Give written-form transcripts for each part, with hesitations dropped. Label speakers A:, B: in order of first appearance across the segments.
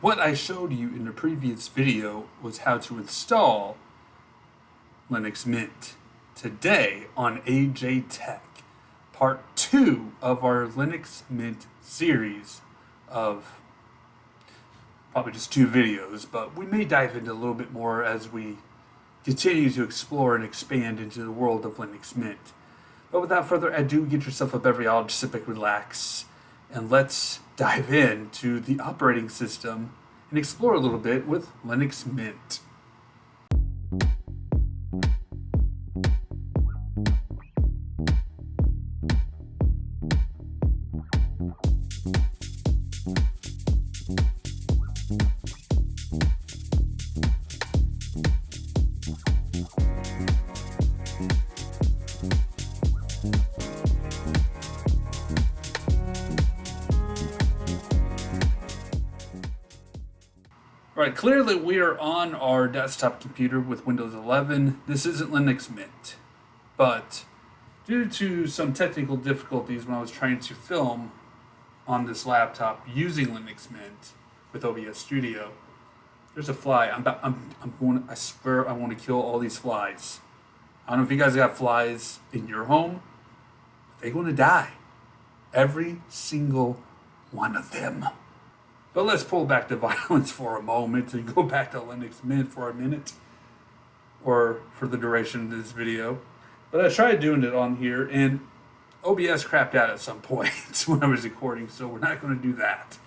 A: What I showed you in the previous video was how to install Linux Mint. Today on AJ Tech, part 2 of our Linux Mint series of probably just 2 videos, but we may dive into a little bit more as we continue to explore and expand into the world of Linux Mint. But without further ado, get yourself a beverage, sit back, relax, and let's dive into the operating system and explore a little bit with Linux Mint. Right, clearly we are on our desktop computer with Windows 11. This isn't Linux Mint, but due to some technical difficulties when I was trying to film on this laptop using Linux Mint with OBS Studio, there's a fly. I swear I want to kill all these flies. I don't know if you guys got flies in your home. They're going to die. Every single one of them. But let's pull back the violence for a moment and go back to Linux Mint for a minute, or for the duration of this video. But I tried doing it on here, and OBS crapped out at some point when I was recording, so we're not going to do that.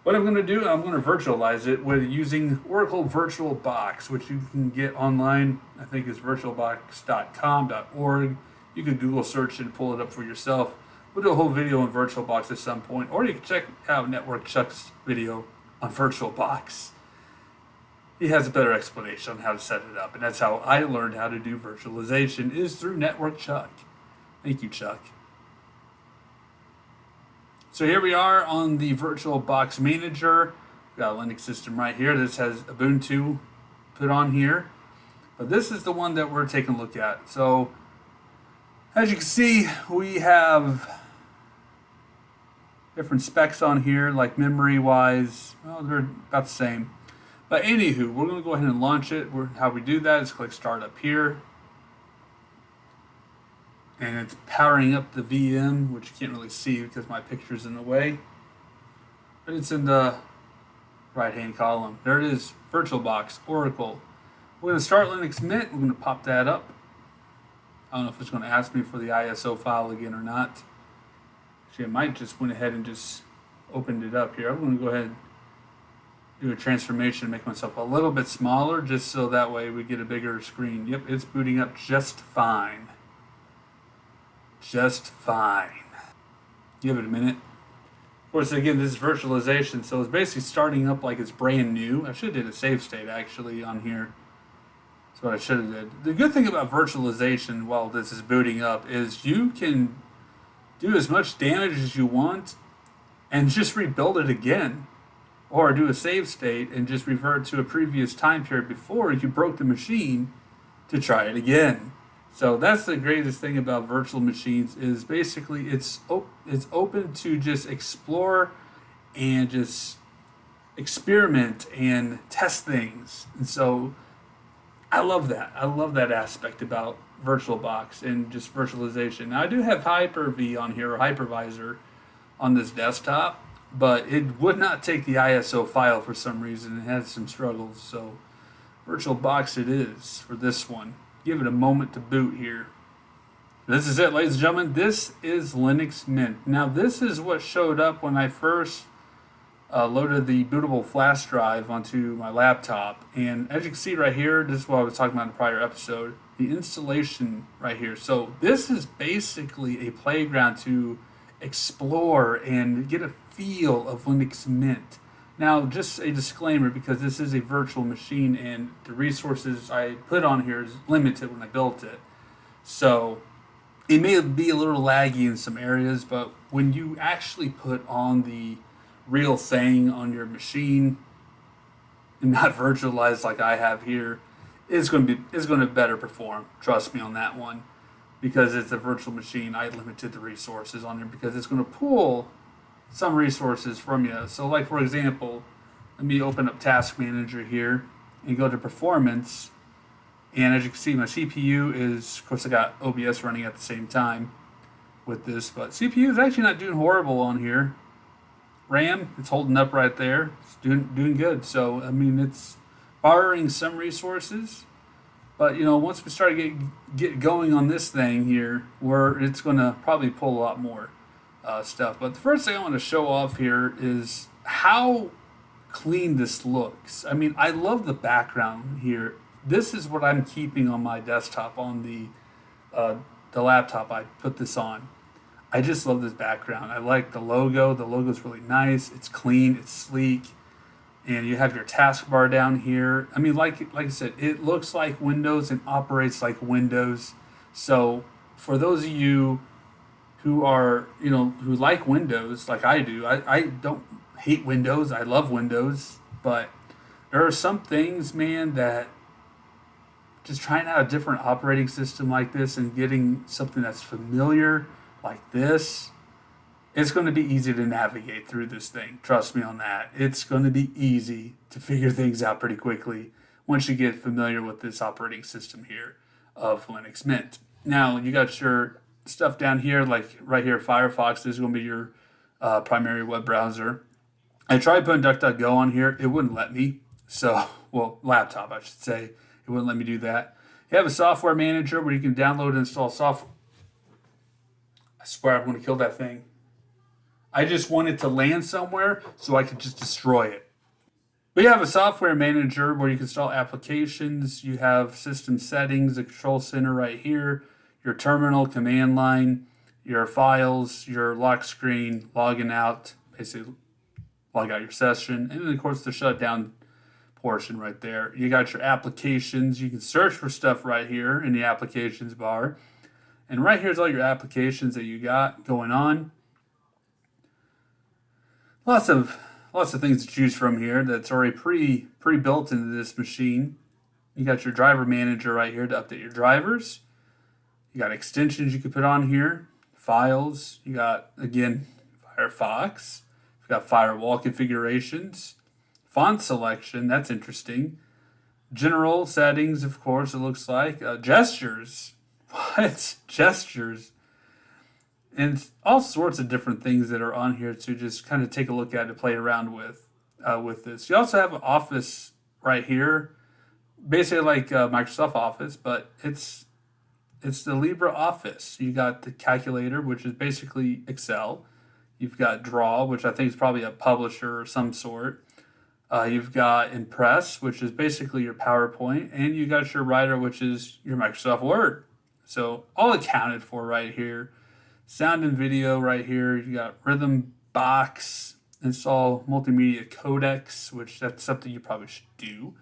A: What I'm going to do, I'm going to virtualize it with using Oracle VirtualBox, which you can get online. I think it's virtualbox.com.org. You can Google search and pull it up for yourself. We'll do a whole video on VirtualBox at some point, or you can check out Network Chuck's video on VirtualBox. He has a better explanation on how to set it up, and that's how I learned how to do virtualization, is through Network Chuck. Thank you, Chuck. So here we are on the VirtualBox Manager. We've got a Linux system right here. This has Ubuntu put on here, but this is the one that we're taking a look at. So as you can see, we have different specs on here, like memory-wise. Well, they're about the same. But anywho, we're going to go ahead and launch it. How we do that is click Start up here. And it's powering up the VM, which you can't really see because my picture's in the way. But it's in the right-hand column. There it is, VirtualBox, Oracle. We're going to start Linux Mint. We're going to pop that up. I don't know if it's going to ask me for the ISO file again or not. Actually, I might just went ahead and just opened it up here. I'm going to go ahead and do a transformation, make myself a little bit smaller, just so that way we get a bigger screen. Yep, it's booting up just fine. Just fine. Give it a minute. Of course, again, this is virtualization, so it's basically starting up like it's brand new. I should have did a save state, actually, on here. That's what I should have did. The good thing about virtualization while this is booting up is you can do as much damage as you want and just rebuild it again, or do a save state and just revert to a previous time period before you broke the machine to try it again. So that's the greatest thing about virtual machines, is basically it's open to just explore and just experiment and test things. And so I love that. I love that aspect about VirtualBox and just virtualization. Now, I do have Hyper-V on here, or Hypervisor, on this desktop, but it would not take the ISO file for some reason. It had some struggles, so VirtualBox it is for this one. Give it a moment to boot here. This is it, ladies and gentlemen. This is Linux Mint. Now, this is what showed up when I first loaded the bootable flash drive onto my laptop. And as you can see right here, this is what I was talking about in the prior episode, the installation right here. So this is basically a playground to explore and get a feel of Linux Mint. Now, just a disclaimer, because this is a virtual machine and the resources I put on here is limited when I built it. So it may be a little laggy in some areas, but when you actually put on the real thing on your machine and not virtualized like I have here, it's going to better perform. Trust me on that one, because it's a virtual machine. I limited the resources on there because it's going to pull some resources from you. So, like for example, Let me open up Task Manager here and go to Performance. And as you can see, my CPU is, of course, I got OBS running at the same time with this, but CPU is actually not doing horrible on here. RAM, it's holding up right there. It's doing good. So I mean, it's borrowing some resources, but once we start get going on this thing here, where it's going to probably pull a lot more stuff. But the first thing I want to show off here is how clean this looks. I mean, I love the background here. This is what I'm keeping on my desktop on the laptop I put this on. I just love this background. I like the logo. The logo's really nice. It's clean. It's sleek. And you have your taskbar down here. I mean, like I said, it looks like Windows and operates like Windows. So for those of you who are, who like Windows, like I do, I don't hate Windows. I love Windows. But there are some things, man, that just trying out a different operating system like this and getting something that's familiar like this, it's going to be easy to navigate through this thing. Trust me on that. It's going to be easy to figure things out pretty quickly once you get familiar with this operating system here of Linux Mint. Now, you got your stuff down here, like right here, Firefox. This is going to be your primary web browser. I tried putting DuckDuckGo on here. It wouldn't let me. So, well, laptop, I should say. It wouldn't let me do that. You have a software manager where you can download and install software. I swear I'm going to kill that thing. I just want it to land somewhere so I could just destroy it. We have a software manager where you can install applications. You have system settings, the control center right here, your terminal, command line, your files, your lock screen, logging out, basically log out your session, and then of course the shutdown portion right there. You got your applications. You can search for stuff right here in the applications bar. And right here's all your applications that you got going on. Lots of things to choose from here that's already pre-built into this machine. You got your driver manager right here to update your drivers. You got extensions you can put on here, files. You got, again, Firefox. You got firewall configurations, font selection. That's interesting. General settings, of course, it looks like. Gestures. What? Gestures. And all sorts of different things that are on here to just kind of take a look at and play around with this. You also have Office right here, basically like Microsoft Office, but it's the LibreOffice. You got the calculator, which is basically Excel. You've got Draw, which I think is probably a publisher or some sort. You've got Impress, which is basically your PowerPoint, and you got your Writer, which is your Microsoft Word. So all accounted for right here. Sound and video right here. You got Rhythm Box, install multimedia codecs, which that's something you probably should do.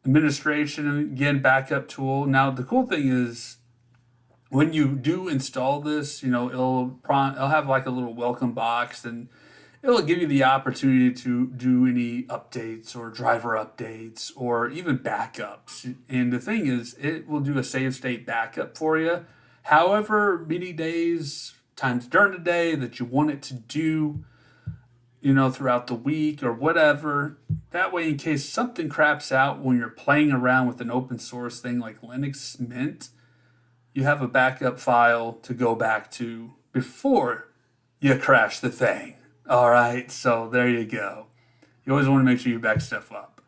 A: Administration, again, backup tool. Now the cool thing is when you do install this, it'll have like a little welcome box, and it'll give you the opportunity to do any updates or driver updates or even backups. And the thing is, it will do a save state backup for you. However many days, times during the day that you want it to do, throughout the week or whatever. That way, in case something craps out when you're playing around with an open source thing like Linux Mint, you have a backup file to go back to before you crash the thing. All right, so there you go. You always want to make sure you back stuff up.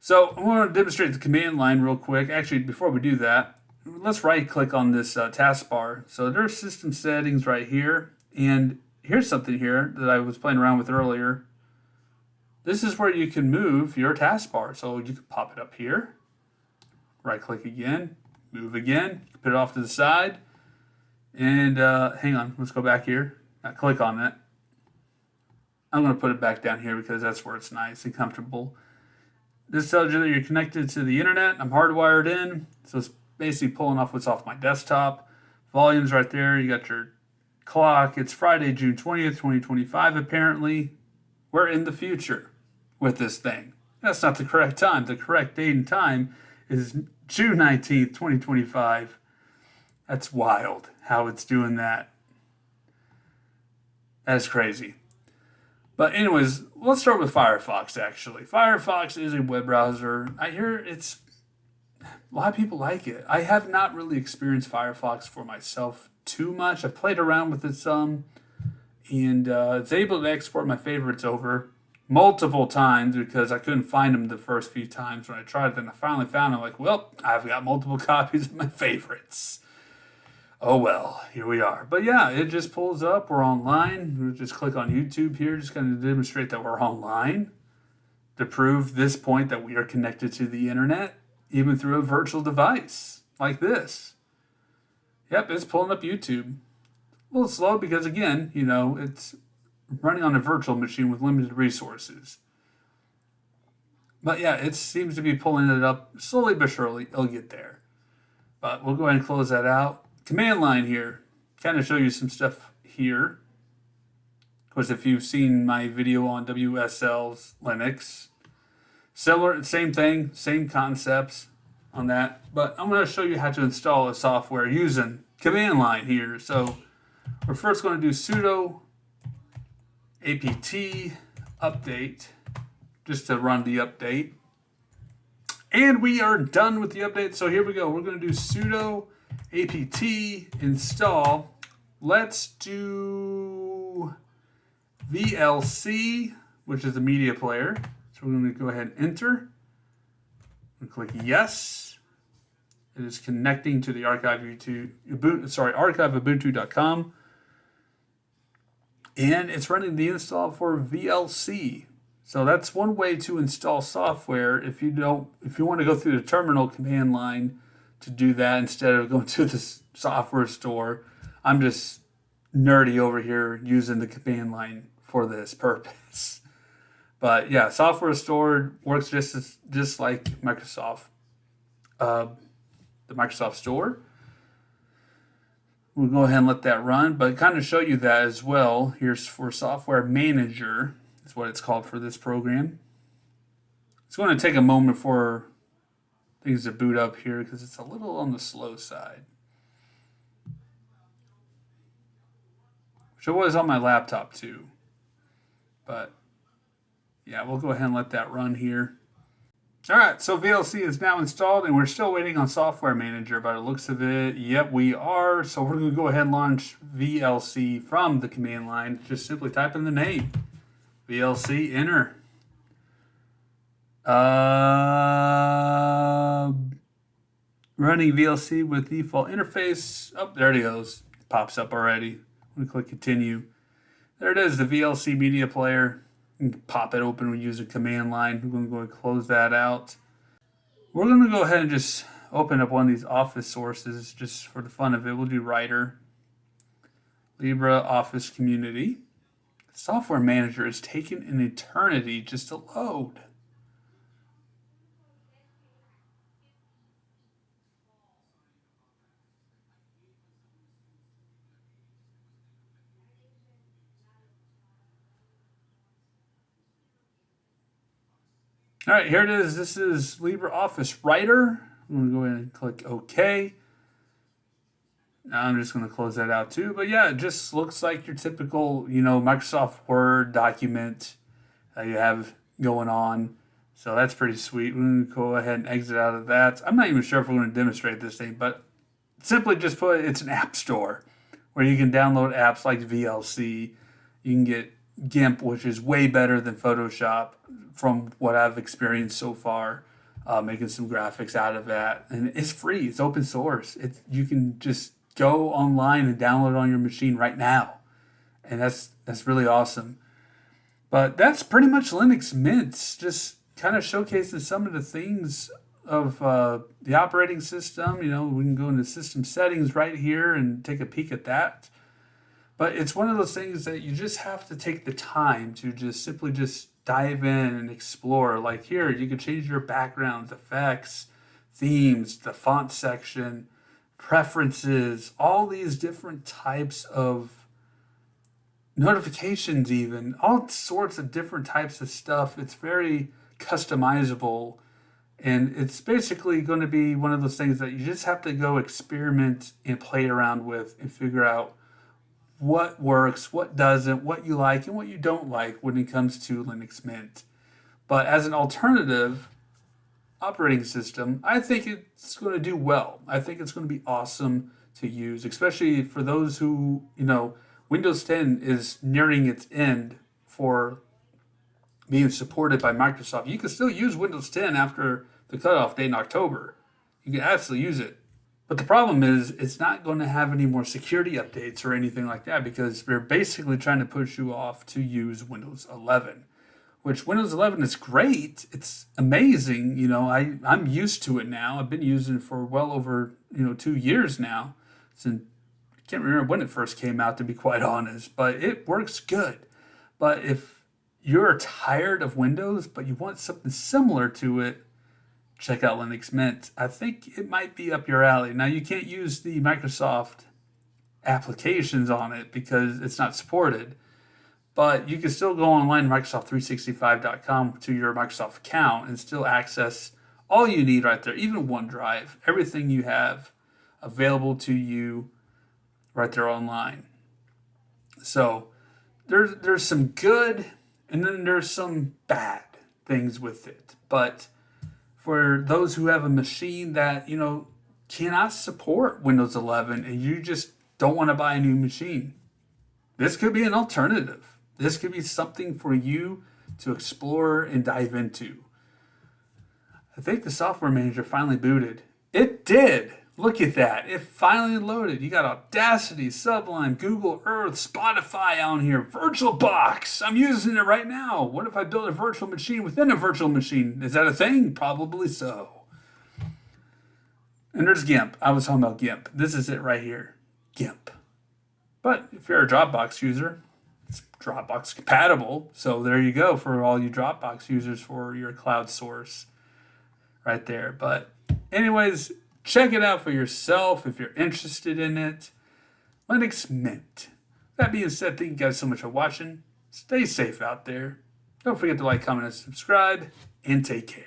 A: So I want to demonstrate the command line real quick. Actually, before we do that, let's right-click on this taskbar. So there's system settings right here, and here's something here that I was playing around with earlier. This is where you can move your taskbar. So you can pop it up here, right-click again, move again, put it off to the side, and hang on, let's go back here. Now click on it. I'm going to put it back down here because that's where it's nice and comfortable. This tells you that you're connected to the internet. I'm hardwired in, so it's basically pulling off what's off my desktop. Volume's right there. You got your clock. It's Friday, June 20th, 2025, apparently. We're in the future with this thing. That's not the correct time. The correct date and time is June 19th, 2025. That's wild how it's doing that. That is crazy. But anyways, let's start with Firefox, actually. Firefox is a web browser. I hear a lot of people like it. I have not really experienced Firefox for myself too much. I've played around with it some, and it's able to export my favorites over multiple times because I couldn't find them the first few times when I tried it. Then I finally found them. Like, well, I've got multiple copies of my favorites. Oh well, here we are. But yeah, it just pulls up. We're online. We'll just click on YouTube here, just kind of demonstrate that we're online to prove this point that we are connected to the internet, even through a virtual device like this. Yep, it's pulling up YouTube. A little slow because, again, it's running on a virtual machine with limited resources. But yeah, it seems to be pulling it up slowly but surely. It'll get there. But we'll go ahead and close that out. Command line here. Kind of show you some stuff here. Of course, if you've seen my video on WSL's Linux, similar, same thing, same concepts on that. But I'm going to show you how to install a software using command line here. So we're first going to do sudo apt update just to run the update. And we are done with the update. So here we go. We're going to do sudo apt install. Let's do VLC, which is the media player. So we're going to go ahead and enter. And click yes. It is connecting to the archive.ubuntu.com. And it's running the install for VLC. So that's one way to install software if you want to go through the terminal command line to do that instead of going to the software store. I'm just nerdy over here using the command line for this purpose. But yeah, software store works just like Microsoft, the Microsoft Store. We'll go ahead and let that run, but kind of show you that as well. Here's for Software Manager, is what it's called for this program. It's going to take a moment for things to boot up here because it's a little on the slow side. Which it was on my laptop too. But yeah, we'll go ahead and let that run here. All right, so VLC is now installed, and we're still waiting on Software Manager. By the looks of it, yep, we are. So we're going to go ahead and launch VLC from the command line. Just simply type in the name, VLC, enter. Running VLC with default interface. Oh, there it goes. It pops up already. I'm going to click continue. There it is, the VLC media player. You can pop it open using command line. We're going to go ahead and close that out. We're going to go ahead and just open up one of these Office sources just for the fun of it. We'll do Writer, LibreOffice Community. Software Manager is taking an eternity just to load. All right, here it is. This is LibreOffice Writer. I'm going to go ahead and click OK. Now I'm just going to close that out too. But yeah, it just looks like your typical, Microsoft Word document that you have going on. So that's pretty sweet. We're going to go ahead and exit out of that. I'm not even sure if we're going to demonstrate this thing, but simply just put it's an app store where you can download apps like VLC. You can get GIMP, which is way better than Photoshop from what I've experienced so far, making some graphics out of that. And it's free. It's open source. You can just go online and download it on your machine right now. And that's really awesome. But that's pretty much Linux Mint. Just kind of showcasing some of the things of the operating system. We can go into system settings right here and take a peek at that. But it's one of those things that you just have to take the time to just simply just dive in and explore. Like here, you can change your backgrounds, effects, themes, the font section, preferences, all these different types of notifications even, all sorts of different types of stuff. It's very customizable. And it's basically going to be one of those things that you just have to go experiment and play around with and figure out what works, what doesn't, what you like, and what you don't like when it comes to Linux Mint. But as an alternative operating system, I think it's going to do well. I think it's going to be awesome to use, especially for those who, Windows 10 is nearing its end for being supported by Microsoft. You can still use Windows 10 after the cutoff date in October. You can absolutely use it. But the problem is it's not going to have any more security updates or anything like that because they're basically trying to push you off to use Windows 11, which Windows 11 is great. It's amazing. I'm used to it now. I've been using it for well over, 2 years now. Since I can't remember when it first came out, to be quite honest, but it works good. But if you're tired of Windows, but you want something similar to it, check out Linux Mint. I think it might be up your alley. Now, you can't use the Microsoft applications on it because it's not supported, but you can still go online, Microsoft365.com, to your Microsoft account and still access all you need right there, even OneDrive, everything you have available to you right there online. So there's some good and then there's some bad things with it. But for those who have a machine that, cannot support Windows 11 and you just don't want to buy a new machine, this could be an alternative. This could be something for you to explore and dive into. I think the software manager finally booted. It did. Look at that. It finally loaded. You got Audacity, Sublime, Google Earth, Spotify on here, VirtualBox. I'm using it right now. What if I build a virtual machine within a virtual machine? Is that a thing? Probably so. And there's GIMP. I was talking about GIMP. This is it right here. GIMP. But if you're a Dropbox user, it's Dropbox compatible. So there you go for all you Dropbox users for your cloud source right there. But anyways, check it out for yourself if you're interested in it. Linux Mint. That being said, thank you guys so much for watching. Stay safe out there. Don't forget to like, comment, and subscribe. And take care.